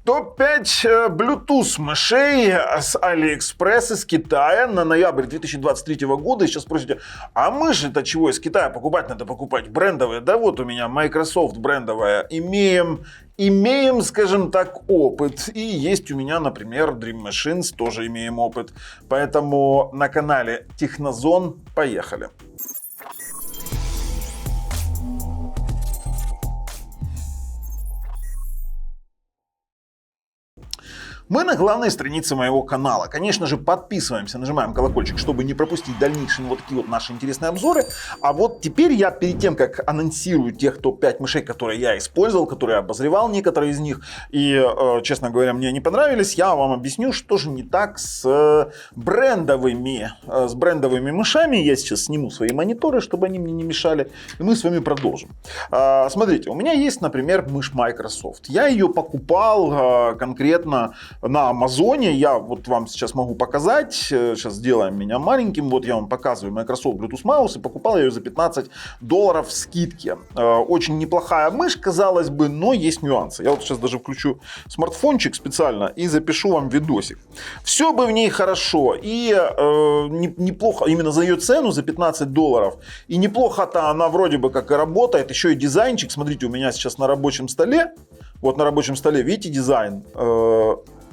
Топ-5 Bluetooth мышей с AliExpress из Китая на ноябрь 2023 года. И сейчас спросите, а мыши-то чего из Китая покупать? Надо покупать брендовые. Да вот у меня Microsoft брендовая. Имеем, скажем так, опыт. И есть у меня, например, Dream Machines, тоже имеем опыт. Поэтому на канале Технозон поехали. Мы на главной странице моего канала. Конечно же, подписываемся, нажимаем колокольчик, чтобы не пропустить дальнейшие вот такие вот наши интересные обзоры. А вот теперь я перед тем, как анонсирую тех топ-5 мышей, которые я использовал, которые я обозревал некоторые из них, и, честно говоря, мне не понравились, я вам объясню, что же не так с брендовыми мышами. Я сейчас сниму свои мониторы, чтобы они мне не мешали, и мы с вами продолжим. Смотрите, у меня есть, например, мышь Microsoft. Я ее покупал конкретно на Амазоне. Я вот вам сейчас могу показать. Сейчас сделаем меня маленьким. Вот я вам показываю Microsoft Bluetooth Mouse. И покупал я ее за $15 в скидке. Очень неплохая мышь, казалось бы, но есть нюансы. Я вот сейчас даже включу смартфончик специально и запишу вам видосик. Все бы в ней хорошо. И неплохо, именно за ее цену, за $15. И неплохо-то она вроде бы как и работает. Еще и дизайнчик. Смотрите, у меня сейчас на рабочем столе. Вот на рабочем столе, видите, дизайн?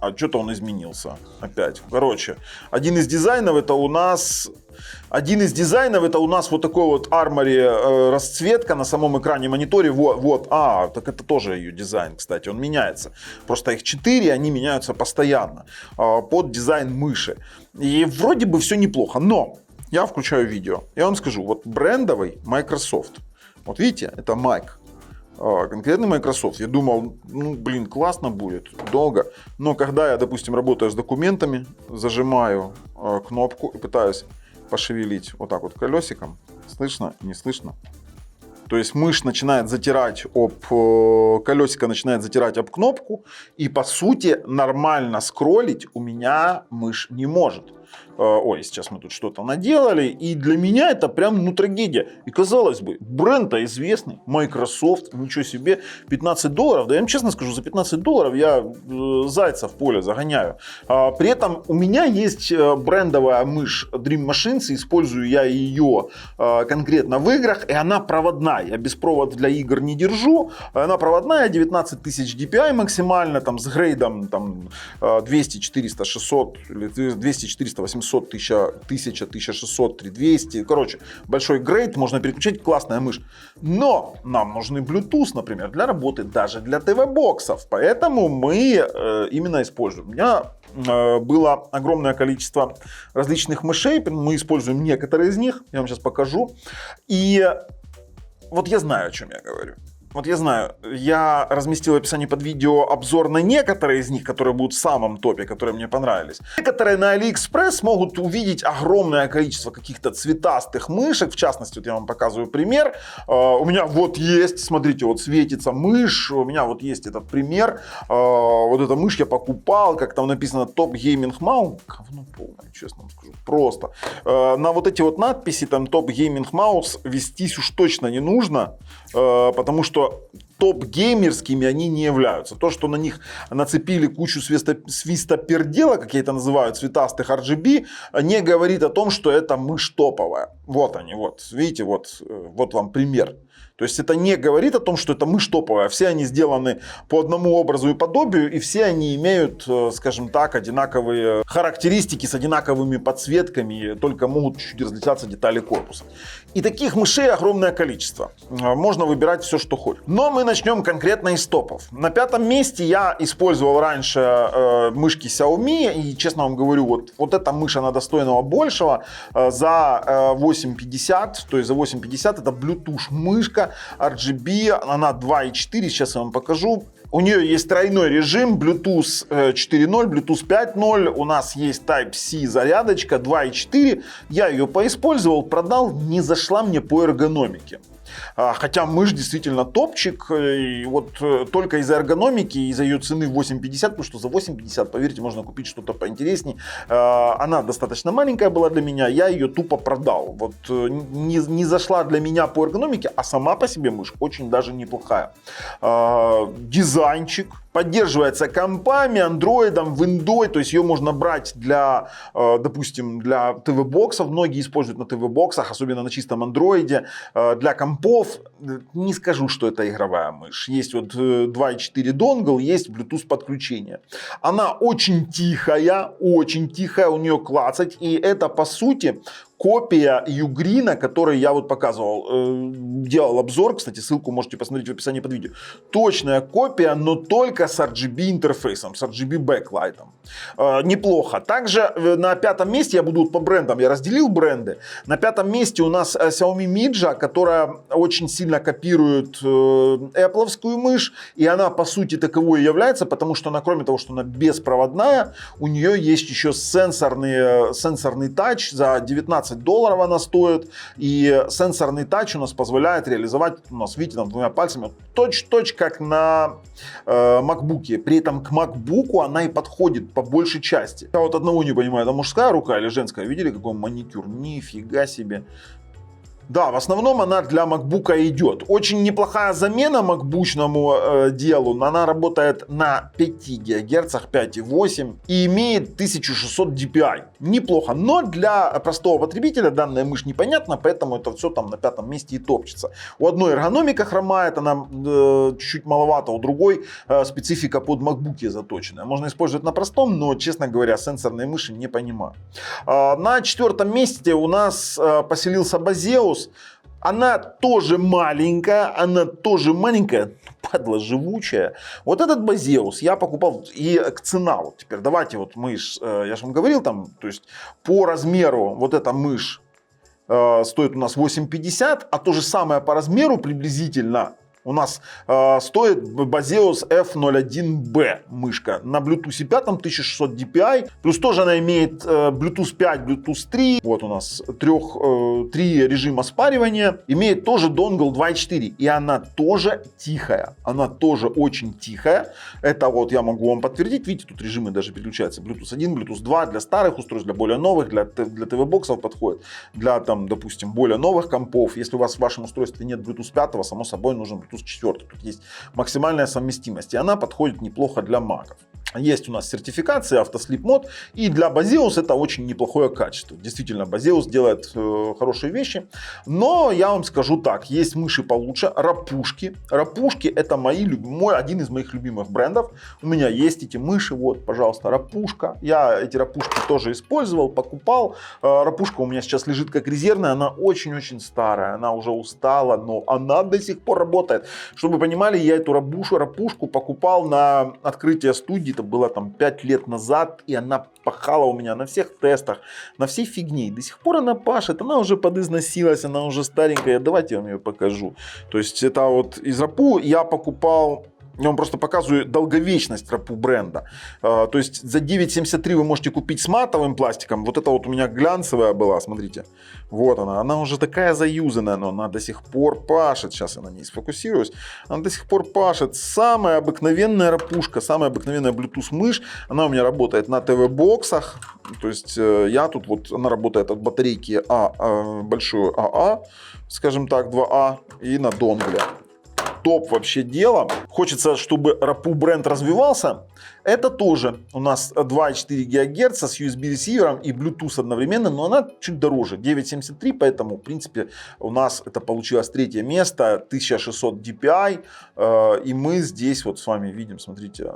А что-то он изменился опять. Короче, один из дизайнов это у нас вот такой вот Armoury расцветка на самом экране мониторе. Вот. Так это тоже ее дизайн, кстати, он меняется. Просто их 4, они меняются постоянно под дизайн мыши. И вроде бы все неплохо, но я включаю видео. Я вам скажу, вот брендовый Microsoft. Вот видите, это Mac. Конкретный Microsoft. Я думал, классно будет, долго. Но когда я, допустим, работаю с документами, зажимаю кнопку и пытаюсь пошевелить вот так вот колесиком, слышно, не слышно. То есть мышь начинает затирать колесико начинает затирать об кнопку, и по сути нормально скроллить у меня мышь не может. Ой, сейчас мы тут что-то наделали, и для меня это прям трагедия. И казалось бы, бренд-то известный, Microsoft, ничего себе, $15. Да я вам честно скажу, за $15 я зайца в поле загоняю. При этом у меня есть брендовая мышь Dream Machines, и использую я ее конкретно в играх, и она проводная. Я без провода для игр не держу, она проводная, 19 тысяч DPI максимально, там с грейдом 200, 400, 600, 200, 400, 800, 1000, 1600, 3200. Короче, большой грейд, можно переключать, классная мышь. Но нам нужны Bluetooth, например, для работы, даже для ТВ-боксов. Поэтому мы именно используем. У меня было огромное количество различных мышей. Мы используем некоторые из них. Я вам сейчас покажу. И вот я знаю, о чем я говорю. Вот я знаю, я разместил в описании под видео обзор на некоторые из них, которые будут в самом топе, которые мне понравились. Некоторые на AliExpress могут увидеть огромное количество каких-то цветастых мышек. В частности, вот я вам показываю пример. У меня вот есть, смотрите, вот светится мышь. У меня вот есть этот пример. Вот эта мышь я покупал, как там написано Top Gaming Mouse. Говно полное, честно вам скажу. Просто. На вот эти вот надписи, там Top Gaming Mouse, вестись уж точно не нужно, потому что топ-геймерскими они не являются. То, что на них нацепили кучу свистопердела, как я это называю, цветастых RGB, не говорит о том, что эта мышь топовая. Вот они, вот, видите, вот вам пример. То есть это не говорит о том, что это мышь топовая. Все они сделаны по одному образу и подобию, и все они имеют, скажем так, одинаковые характеристики с одинаковыми подсветками, только могут чуть-чуть различаться детали корпуса. И таких мышей огромное количество. Можно выбирать все, что хочешь. Но мы начнем конкретно из топов. На 5-м месте я использовал раньше мышки Xiaomi, и честно вам говорю, вот эта мышь, она достойного большего. За 850, то есть за 850 это Bluetooth мышка RGB, она 2.4, сейчас я вам покажу. У нее есть тройной режим, Bluetooth 4.0, Bluetooth 5.0, у нас есть Type-C зарядочка 2.4. Я ее поиспользовал, продал, не зашла мне по эргономике. Хотя мышь действительно топчик, и вот только из-за эргономики, из-за ее цены 8.50, потому что за 8.50, поверьте, можно купить что-то поинтереснее. Она достаточно маленькая была для меня, я ее тупо продал. Вот не зашла для меня по эргономике, а сама по себе мышь очень даже неплохая. Дизайнчик. Поддерживается компами, андроидом, виндой, то есть ее можно брать для, допустим, для ТВ-боксов, многие используют на ТВ-боксах, особенно на чистом андроиде, для компов. Не скажу, что это игровая мышь. Есть вот 2.4 донгл, есть Bluetooth подключение. Она очень тихая, у нее клацать, и это по сути копия Ugreen, который я вот показывал, делал обзор, кстати, ссылку можете посмотреть в описании под видео. Точная копия, но только с RGB интерфейсом, с RGB бэклайтом. Неплохо. Также на 5 месте, я буду по брендам, я разделил бренды. На 5 месте у нас Xiaomi Midja, которая очень сильно копирует Apple'овскую мышь, и она по сути таковой и является, потому что она, кроме того, что она беспроводная, у нее есть еще сенсорный тач за $19 она стоит, и сенсорный тач у нас позволяет реализовать, у нас, видите, там двумя пальцами, точь-точь, как на MacBook'е. При этом к MacBook'у она и подходит по большей части. Я вот одного не понимаю, это мужская рука или женская? Видели, какой маникюр? Нифига себе. Да, в основном она для MacBook'а идет. Очень неплохая замена макбучному делу. Она работает на 5 ГГц, 5,8 и имеет 1600 DPI. Неплохо, но для простого потребителя данная мышь непонятна, поэтому это все там на 5 месте и топчется. У одной эргономика хромает, она чуть-чуть маловато, у другой специфика под MacBook'е заточенная. Можно использовать на простом, но, честно говоря, сенсорные мыши не понимаю. На 4 месте у нас поселился Baseus. Она тоже маленькая, падла живучая. Вот этот Baseus я покупал, и цена вот теперь, давайте вот мышь, я же вам говорил там, то есть по размеру вот эта мышь стоит у нас 8,50, а то же самое по размеру приблизительно у нас стоит Baseus F01B мышка на Bluetooth 5 1600 DPI, плюс тоже она имеет Bluetooth 5, Bluetooth 3, вот у нас 3 режима спаривания, имеет тоже донгл 2.4, и она тоже тихая, она тоже очень тихая, это вот я могу вам подтвердить, видите, тут режимы даже переключаются, Bluetooth 1, Bluetooth 2 для старых устройств, для более новых, для ТВ-боксов подходит, для там, допустим, более новых компов, если у вас в вашем устройстве нет Bluetooth 5, само собой нужен Bluetooth 4. Тут есть максимальная совместимость, и она подходит неплохо для маков. Есть у нас сертификация автослип мод, и для Baseus это очень неплохое качество. Действительно, Baseus делает хорошие вещи, но я вам скажу так, есть мыши получше, рапушки. Рапушки это один из моих любимых брендов. У меня есть эти мыши, вот, пожалуйста, рапушка. Я эти рапушки тоже использовал, покупал. Рапушка у меня сейчас лежит как резервная, она очень-очень старая, она уже устала, но она до сих пор работает. Чтобы вы понимали, я эту рапушку покупал на открытие студии, это было там 5 лет назад, и она пахала у меня на всех тестах, на всей фигне. И до сих пор она пашет, она уже подизносилась, она уже старенькая. Давайте я вам ее покажу. То есть это вот из рапу я покупал. Я вам просто показываю долговечность рапу бренда. То есть за 9,73 вы можете купить с матовым пластиком. Вот это вот у меня глянцевая была, смотрите. Вот она уже такая заюзанная, но она до сих пор пашет. Сейчас я на ней сфокусируюсь. Она до сих пор пашет. Самая обыкновенная рапушка, самая обыкновенная Bluetooth мышь. Она у меня работает на ТВ-боксах. То есть я тут вот, она работает от батарейки большой АА, скажем так, 2А и на донгле. Топ вообще дело. Хочется, чтобы рапу бренд развивался. Это тоже у нас 2,4 ГГц с USB ресивером и Bluetooth одновременно, но она чуть дороже, 9,73, поэтому в принципе у нас это получилось 3 место, 1600 DPI, и мы здесь вот с вами видим, смотрите,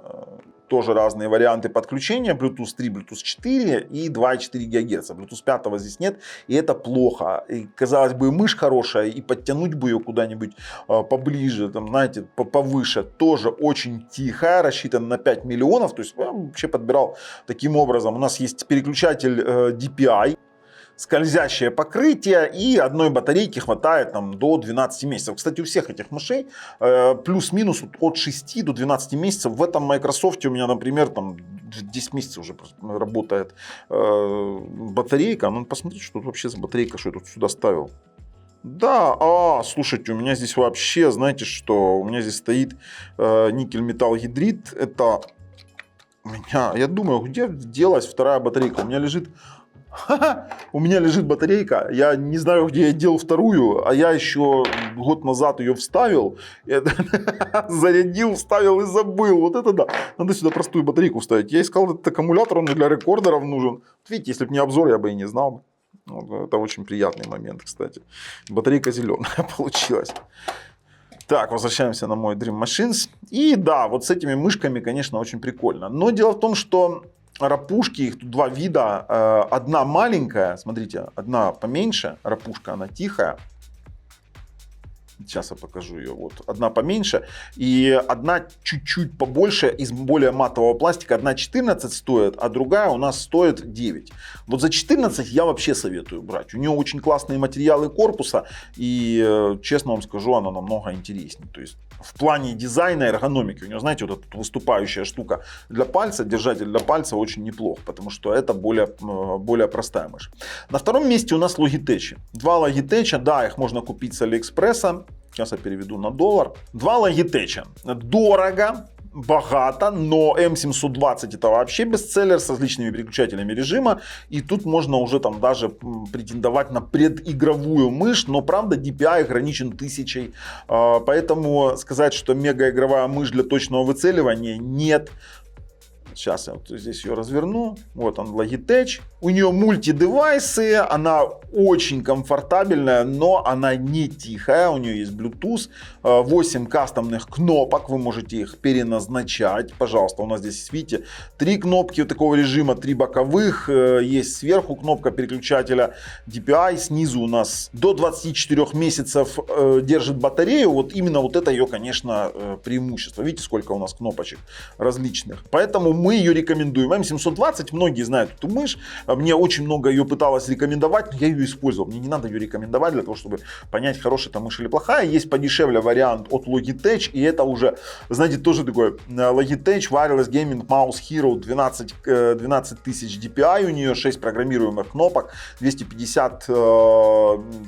тоже разные варианты подключения, Bluetooth 3, Bluetooth 4 и 2,4 ГГц. Bluetooth 5 здесь нет, и это плохо. И, казалось бы, мышь хорошая, и подтянуть бы ее куда-нибудь поближе, там, знаете, повыше. Тоже очень тихая, рассчитана на 5 миллионов. То есть я вообще подбирал таким образом. У нас есть переключатель DPI, скользящее покрытие, и одной батарейки хватает там до 12 месяцев. Кстати, у всех этих мышей плюс-минус от 6 до 12 месяцев. В этом Microsoft у меня, например, там 10 месяцев уже работает батарейка. Ну, посмотрите, что тут вообще за батарейка, что я тут сюда ставил. Да, слушайте, у меня здесь вообще, знаете что, у меня здесь стоит никель-металл-гидрид. Это у меня, я думаю, где делась вторая батарейка? У меня лежит Ха-ха, у меня лежит батарейка, я не знаю, где я делал вторую, а я еще год назад ее вставил, зарядил, вставил и забыл. Вот это да. Надо сюда простую батарейку вставить. Я искал этот аккумулятор, он для рекордеров нужен. Видите, если бы не обзор, я бы и не знал. Вот, это очень приятный момент, кстати. Батарейка зеленая получилась. Так, возвращаемся на мой Dream Machines. И да, вот с этими мышками, конечно, очень прикольно. Но дело в том, что рапушки, их тут два вида. Одна маленькая, смотрите, одна поменьше, рапушка, она тихая. Сейчас я покажу ее. Вот. Одна поменьше и одна чуть-чуть побольше, из более матового пластика. Одна 14 стоит, а другая у нас стоит 9. Вот за 14 я вообще советую брать. У нее очень классные материалы корпуса. И, честно вам скажу, она намного интереснее. То есть в плане дизайна и эргономики. У нее, знаете, вот эта выступающая штука для пальца, держатель для пальца очень неплох. Потому что это более простая мышь. На втором месте у нас Logitech. Два Logitech, да, их можно купить с Алиэкспресса. Сейчас я переведу на доллар. Два Logitech. Дорого, богато, но M720 это вообще бестселлер с различными переключателями режима. И тут можно уже там даже претендовать на предигровую мышь. Но правда DPI ограничен 1000. Поэтому сказать, что мегаигровая мышь для точного выцеливания нет. Сейчас я вот здесь ее разверну. Вот он, Logitech. У нее мультидевайсы, она очень комфортабельная, но она не тихая. У нее есть Bluetooth, 8 кастомных кнопок, вы можете их переназначать. Пожалуйста, у нас здесь, видите, 3 кнопки такого режима, 3 боковых. Есть сверху кнопка переключателя DPI, снизу у нас до 24 месяцев держит батарею. Вот именно вот это ее, конечно, преимущество. Видите, сколько у нас кнопочек различных. Поэтому мы ее рекомендуем. M720, многие знают эту мышь. Мне очень много ее пыталось рекомендовать, но я ее использовал. Мне не надо ее рекомендовать для того, чтобы понять, хорошая это мышь или плохая. Есть подешевле вариант от Logitech, и это уже, знаете, тоже такой Logitech Wireless Gaming Mouse Hero 12 тысяч DPI, у нее 6 программируемых кнопок, 250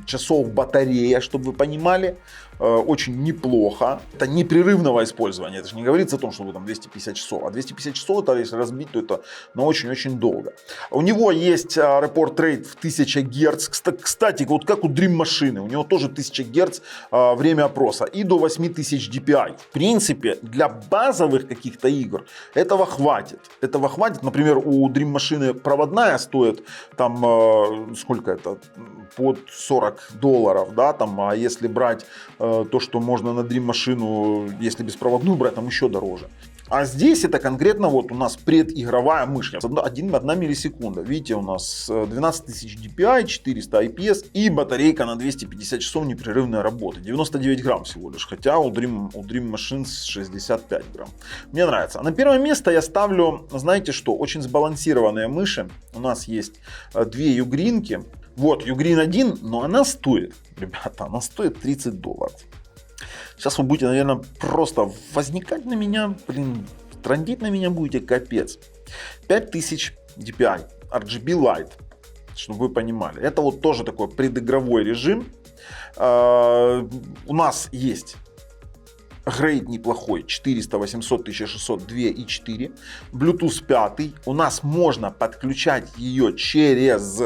часов батарея, чтобы вы понимали. Очень неплохо. Это непрерывного использования. Это же не говорится о том, что вы там 250 часов. А 250 часов, это, если разбить, то это очень-очень долго. У него есть report rate в 1000 Гц. Кстати, вот как у Dream машины. У него тоже 1000 Гц время опроса. И до 8000 DPI. В принципе, для базовых каких-то игр этого хватит. Этого хватит. Например, у Dream машины проводная стоит там, сколько это? Под $40, да, там, а если брать то, что можно на Dream машину, если беспроводную брать, там еще дороже. А здесь это конкретно вот у нас предигровая мышь. 1 миллисекунда. Видите, у нас 12 тысяч DPI, 400 IPS и батарейка на 250 часов непрерывной работы. 99 грамм всего лишь, хотя у Dream Machines 65 грамм. Мне нравится. На первое место я ставлю, знаете что, очень сбалансированные мыши. У нас есть две югринки. Вот, Ugreen 1, но она стоит, ребята, она стоит $30. Сейчас вы будете, наверное, просто возникать на меня, трындеть на меня будете, капец. 5000 DPI, RGB Light, чтобы вы понимали. Это вот тоже такой предигровой режим. У нас есть грейд неплохой, 400, 800, 1600, 2,4. Bluetooth 5. У нас можно подключать ее через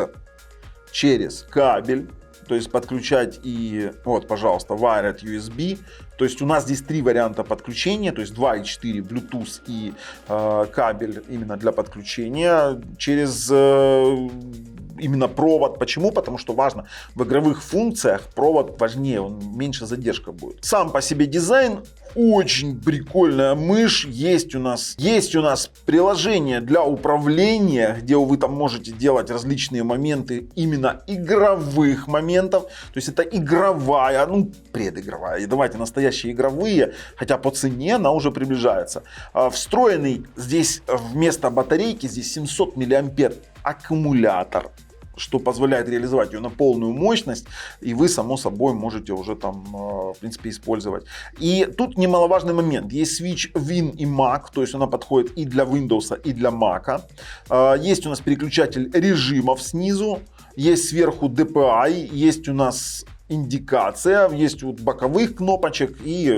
кабель, то есть подключать и, вот, пожалуйста, Wired USB. То есть у нас здесь 3 варианта подключения, то есть 2,4 Bluetooth и кабель именно для подключения через именно провод. Почему? Потому что важно, в игровых функциях провод важнее, он меньше задержка будет. Сам по себе дизайн очень прикольная мышь. Есть у нас приложение для управления, где вы там можете делать различные моменты именно игровых моментов. То есть это игровая, предигровая. И давайте настоящие игровые, хотя по цене она уже приближается. Встроенный здесь вместо батарейки здесь 700 мА аккумулятор, что позволяет реализовать ее на полную мощность, и вы, само собой, можете уже там, в принципе, использовать. И тут немаловажный момент. Есть switch Win и Mac, то есть она подходит и для Windows, и для Mac. Есть у нас переключатель режимов снизу, есть сверху DPI, есть у нас индикация, есть вот боковых кнопочек и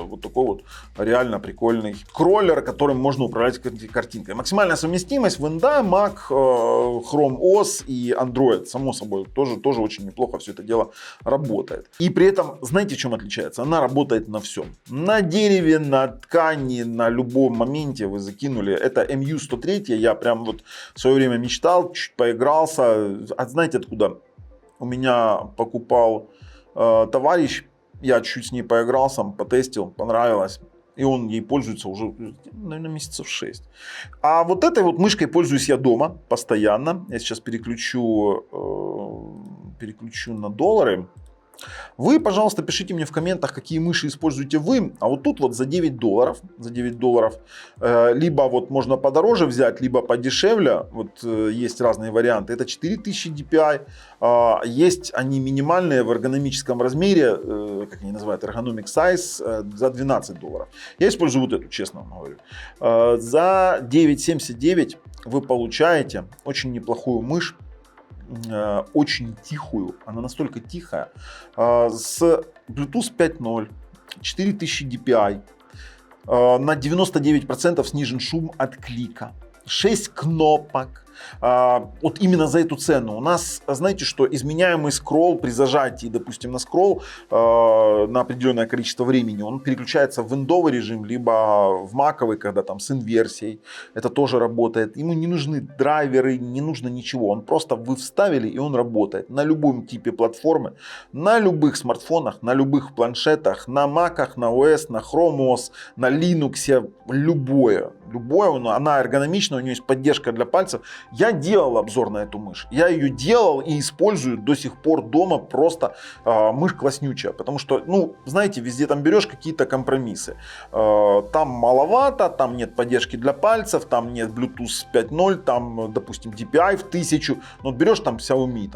вот такой вот реально прикольный кроллер, которым можно управлять картинкой. Максимальная совместимость Windows, Mac, Chrome OS и Android, само собой, тоже очень неплохо все это дело работает. И при этом, знаете, в чем отличается? Она работает на всем. На дереве, на ткани, на любом моменте вы закинули. Это MU103, я прям вот в свое время мечтал, чуть поигрался. А знаете откуда? У меня покупал товарищ, я чуть с ней поигрался, потестил, понравилось. И он ей пользуется уже, наверное, месяцев 6. А вот этой вот мышкой пользуюсь я дома постоянно. Я сейчас переключу на доллары. Вы, пожалуйста, пишите мне в комментах, какие мыши используете вы. А вот тут вот за $9, либо вот можно подороже взять, либо подешевле. Вот есть разные варианты. Это 4000 DPI. Есть они минимальные в эргономическом размере, как они называют, ergonomic size, за $12. Я использую вот эту, честно вам говорю. За $9.79 вы получаете очень неплохую мышь. Очень тихую, она настолько тихая, с Bluetooth 5.0, 4000 DPI, на 99% снижен шум от клика, 6 кнопок. Вот именно за эту цену. У нас, знаете что, изменяемый скролл при зажатии, допустим, на скролл на определенное количество времени, он переключается в виндовый режим, либо в маковый, когда там с инверсией. Это тоже работает. Ему не нужны драйверы, не нужно ничего. Он просто вы вставили, и он работает на любом типе платформы, на любых смартфонах, на любых планшетах, на маках, на OS, на Chrome OS, на Linux, любое, она эргономичная, у нее есть поддержка для пальцев. Я делал обзор на эту мышь. Я ее делал и использую до сих пор дома. Просто мышь класснючая. Потому что, ну, знаете, везде там берешь какие-то компромиссы. Там маловато, там нет поддержки для пальцев, там нет Bluetooth 5.0, там, допустим, DPI в 1000. Но вот берешь там Xiaomi,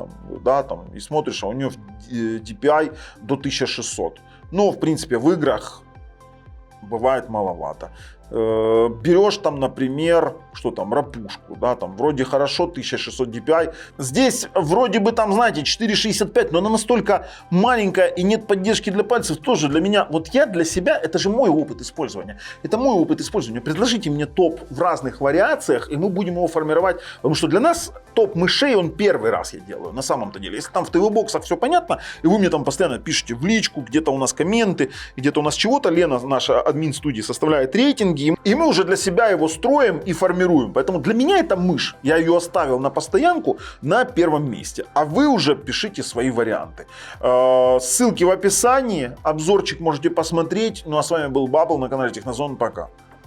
и смотришь, а у нее DPI до 1600. Но, в принципе, в играх бывает маловато. Берешь там, например, рапушку, там вроде хорошо, 1600 DPI. Здесь вроде бы там, знаете, 465, но она настолько маленькая и нет поддержки для пальцев. Тоже для меня, вот я для себя, это же мой опыт использования. Это мой опыт использования. Предложите мне топ в разных вариациях, и мы будем его формировать. Потому что для нас топ мышей, он первый раз я делаю, на самом-то деле. Если там в ТВ-боксах все понятно, и вы мне там постоянно пишете в личку, где-то у нас комменты, где-то у нас чего-то, Лена, наша админ студии, составляет рейтинги, и мы уже для себя его строим и формируем. Поэтому для меня это мышь. Я ее оставил на постоянку на первом месте. А вы уже пишите свои варианты. Ссылки в описании. Обзорчик можете посмотреть. Ну а с вами был Бабл на канале Технозон. Пока.